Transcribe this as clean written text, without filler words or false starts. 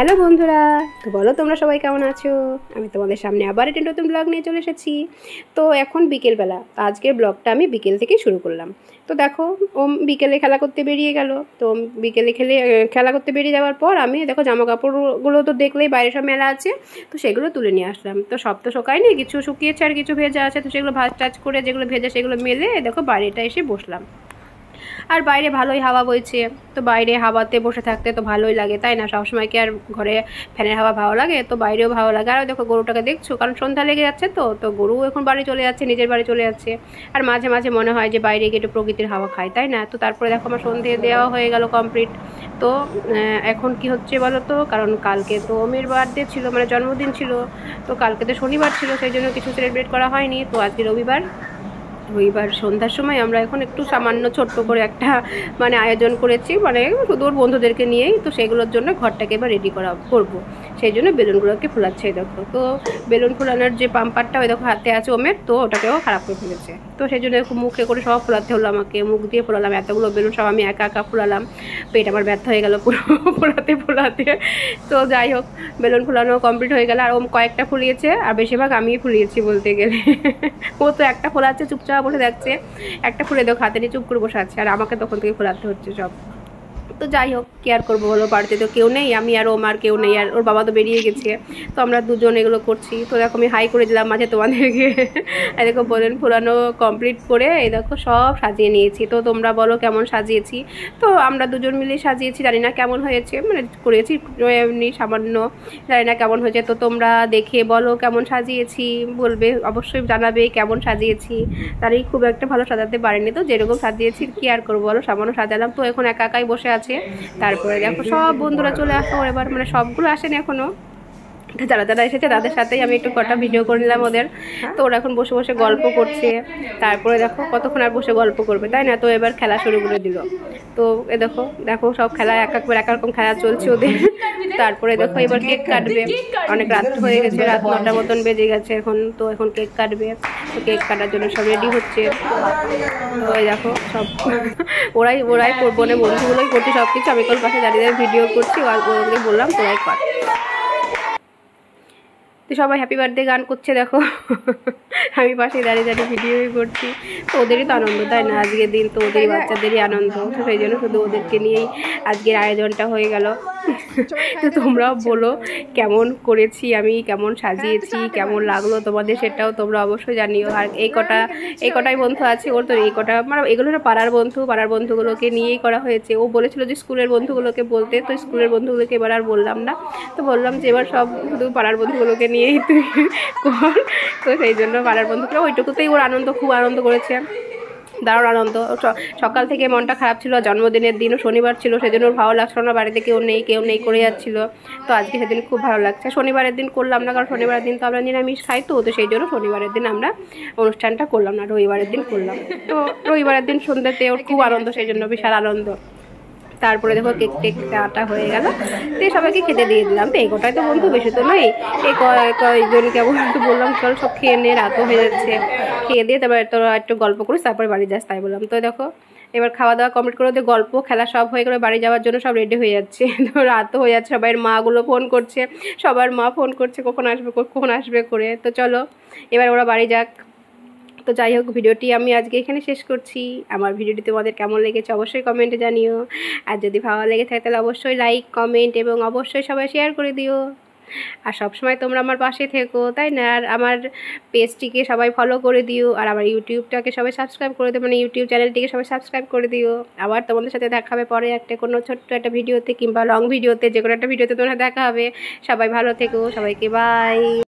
Hello বন্ধুরা, তো বলো তোমরা সবাই কেমন আছো। আমি তোমাদের সামনে আবার একটা নতুন ব্লগ নিয়ে চলে এসেছি। তো এখন বিকেলবেলা, আজকের ব্লগটা আমি বিকেল থেকে শুরু করলাম। তো দেখো, ও বিকেলে খেলা করতে বেরিয়ে গেল। তো বিকেলে খেলা করতে বেরিয়ে যাওয়ার পর আমি দেখো জামা কাপড়গুলো তো দেখলেই বাইরে সব মেলা আছে, তো সেগুলো তুলে নিয়ে আসলাম। তো সব তো শুকায়নি, কিছু শুকিয়েছে আর কিছু ভেজা আছে, তো সেগুলো ভাজ টাজ করে যেগুলো ভেজা সেগুলো মেলে দেখো বাইরেটা এসে বসলাম। আর বাইরে ভালোই হাওয়া বইছে, তো বাইরে হাওয়াতে বসে থাকতে তো ভালোই লাগে, তাই না? সবসময় কি আর ঘরে ফ্যানের হাওয়া ভালো লাগে? তো বাইরেও ভালো লাগে। আর দেখো গরুটাকে দেখছো, কারণ সন্ধ্যা লেগে যাচ্ছে, তো গরু এখন বাড়ি চলে যাচ্ছে, নিজের বাড়ি চলে যাচ্ছে। আর মাঝে মাঝে মনে হয় যে বাইরে গিয়ে একটু প্রকৃতির হাওয়া খাই, তাই না? তো তারপরে দেখো আমার সন্ধে দেওয়া হয়ে গেল কমপ্লিট। তো এখন কি হচ্ছে বলো তো, কারণ কালকে তো ওমের বার্থডে ছিল, মানে জন্মদিন ছিল। তো কালকে তো শনিবার ছিল, সেই জন্য কিছু সেলিব্রেট করা হয়নি। তো আজকে রবিবার সন্ধ্যার সময় আমরা এখন একটু সামান্য ছোট্ট করে একটা মানে আয়োজন করেছি, মানে শুধু ওর বন্ধুদেরকে নিয়েই। তো সেগুলোর জন্য ঘরটাকে এবার রেডি করব, সেই জন্য বেলুনগুলোকে ফোলাচ্ছে। দেখো, তো বেলুন ফোলানোর যে পাম্পারটা ওই দেখো হাতে আছে ওমের, তো ওটাকেও খারাপ করে ফেলেছে। তো সেই জন্য মুখে করে সব ফোলাতে হলো আমাকে, মুখ দিয়ে ফোলালাম, এতগুলো বেলুন সব আমি একা একা ফোলালাম। পেট আমার ব্যর্থ হয়ে গেল পুরো ফোলাতে। তো যাই হোক, বেলুন ফোলানো কমপ্লিট হয়ে গেল। আর ও কয়েকটা ফুলিয়েছে, আর বেশিরভাগ আমিই ফুলিয়েছি বলতে গেলে। ও তো একটা ফোলাচ্ছে, চুপচাপ বসে থাকছে, একটা ফুলে দেখো হাতে নিয়ে চুপ করে বসে আছে, আর আমাকে তখন থেকে ফোলাতে হচ্ছে সব। তো যাই হোক, কি আর করবো বলো, বাড়িতে তো কেউ নেই, আমি আর ওর কেউ নেই, আর ওর বাবা তো বেরিয়ে গেছে। তো আমরা দুজন এগুলো করছি। তো দেখো আমি হাই করে দিলাম মাঝে তোমাদেরকে। এই দেখো বেলুন ফোলানো কমপ্লিট করে এই দেখো সব সাজিয়ে নিয়েছি। তো তোমরা বলো কেমন সাজিয়েছি। তো আমরা দুজন মিলে সাজিয়েছি, জানি না কেমন হয়েছে, মানে করেছি এমনি সামান্য, জানি না কেমন হয়েছে। তো তোমরা দেখে বলো কেমন সাজিয়েছি, বলবে অবশ্যই জানাবে কেমন সাজিয়েছি। তারই খুব একটা ভালো সাজাতে পারিনি, তো যেরকম সাজিয়েছি কি আর করবো বলো, সামান্য সাজালাম। তো এখন একা একাই বসে আছে। তারপরে দেখো সব বন্ধুরা চলে আসলো এবার, মানে সবগুলো আসেনি এখনো, যারা যারা এসেছে তাদের সাথেই আমি একটু কটা ভিডিও করে নিলাম ওদের। তো ওরা এখন বসে বসে গল্প করছে। তারপরে দেখো কতক্ষণ আর বসে গল্প করবে, তাই না? তো এবার খেলা শুরু করে দিল। তো এ দেখো দেখো সব খেলা এক রকম খেলা চলছে ওদের। তারপরে দেখো এবার কেক কাটবে, অনেক রাত হয়ে গেছে, রাত 9টার মতন বেজে গেছে এখন। তো এখন কেক কাটবে, তো কেক কাটার জন্য সব রেডি হচ্ছে। তো এই দেখো সব ওরাই বন্ধুগুলোই করছে সব কিছু, আমি কোন পাশে দাঁড়িয়ে ভিডিও করছি, ওদেরকে বললাম তোরাই কর। তো সবাই হ্যাপি বার্থডে গান করছে দেখো, আমি পাশে দাঁড়িয়ে দাঁড়িয়ে ভিডিও করছি। তো ওদেরই তো আনন্দ, তাই না? আজকের দিন তো ওদেরই, বাচ্চাদেরই আনন্দ। তো সেই জন্য শুধু ওদেরকে নিয়েই আজকের আয়োজনটা হয়ে গেল। তো তোমরাও বলো কেমন করেছি আমি, কেমন সাজিয়েছি, কেমন লাগলো তোমাদের, সেটাও তোমরা অবশ্যই জানিও। আর এই কটাই বন্ধু আছে ওর, তো এই কটা মানে এগুলো না পাড়ার বন্ধুগুলোকে নিয়েই করা হয়েছে। ও বলেছিল যে স্কুলের বন্ধুগুলোকে বলতে, তো স্কুলের বন্ধুগুলোকে এবার আর বললাম না। তো বললাম যে এবার সব শুধু পাড়ার বন্ধুগুলোকে নিয়েই তুই কর। তো সেই জন্য পাড়ার বন্ধুগুলো ওইটুকুতেই ওর আনন্দ, খুব আনন্দ করেছে, দারুণ আনন্দ। সকাল থেকে মনটা খারাপ ছিল, জন্মদিনের দিনও শনিবার ছিল, সেজন্য ওর ভালো লাগছিল না, বাড়িতে কেউ নেই করে যাচ্ছিল। তো আজকে সেদিন খুব ভালো লাগছে। শনিবারের দিন করলাম না, কারণ শনিবারের দিন তো আমরা নিরামিষ খাই, তো সেই জন্য শনিবারের দিন আমরা অনুষ্ঠানটা করলাম না, রবিবারের দিন করলাম। তো রবিবারের দিন সন্ধ্যাতে ওর খুব আনন্দ, সেই জন্য বিশাল আনন্দ। তারপরে দেখো কেক কাটা হয়ে গেল, তো সবাইকে খেতে দিয়ে দিলাম। তো এই গোটাই তো বন্ধু, বেশি তো নয়, এই কয়েকজন কেমন তো বললাম চল সব খেয়ে নে, রাতও হয়ে যাচ্ছে, খেয়ে দিয়ে তারপর তোরা একটু গল্প করিস, তারপরে বাড়ি যাস, তাই বললাম। তো দেখো এবার খাওয়া দাওয়া কমপ্লিট করে ওদের গল্প খেলা সব হয়ে গেলে বাড়ি যাওয়ার জন্য সব রেডি হয়ে যাচ্ছে। তো রাতও হয়ে যাচ্ছে, সবাই মাগুলো ফোন করছে, সবার মা ফোন করছে কখন আসবে করে। তো চলো এবার ওরা বাড়ি যাক। তো যাই হোক, ভিডিওটি আমি আজকে এখানে শেষ করছি। আমার ভিডিওটি তোমাদের কেমন লেগেছে অবশ্যই কমেন্টে জানিও। আর যদি ভালো লেগে থাকে তাহলে অবশ্যই লাইক, কমেন্ট এবং অবশ্যই সবাই শেয়ার করে দিও। আর সবসময় তোমরা আমার পাশে থেকো, তাই না? আর আমার পেজটিকে সবাই ফলো করে দিও, আর আমার ইউটিউবটাকে সবাই সাবস্ক্রাইব করে দিও, মানে ইউটিউব চ্যানেলটিকে সবাই সাবস্ক্রাইব করে দিও। আবার তোমাদের সাথে দেখা হবে পরে কোনো ছোট্ট একটা ভিডিওতে, কিংবা লং ভিডিওতে, যে কোনো একটা ভিডিওতে তোমার দেখা হবে। সবাই ভালো থেকো, সবাইকে বাই।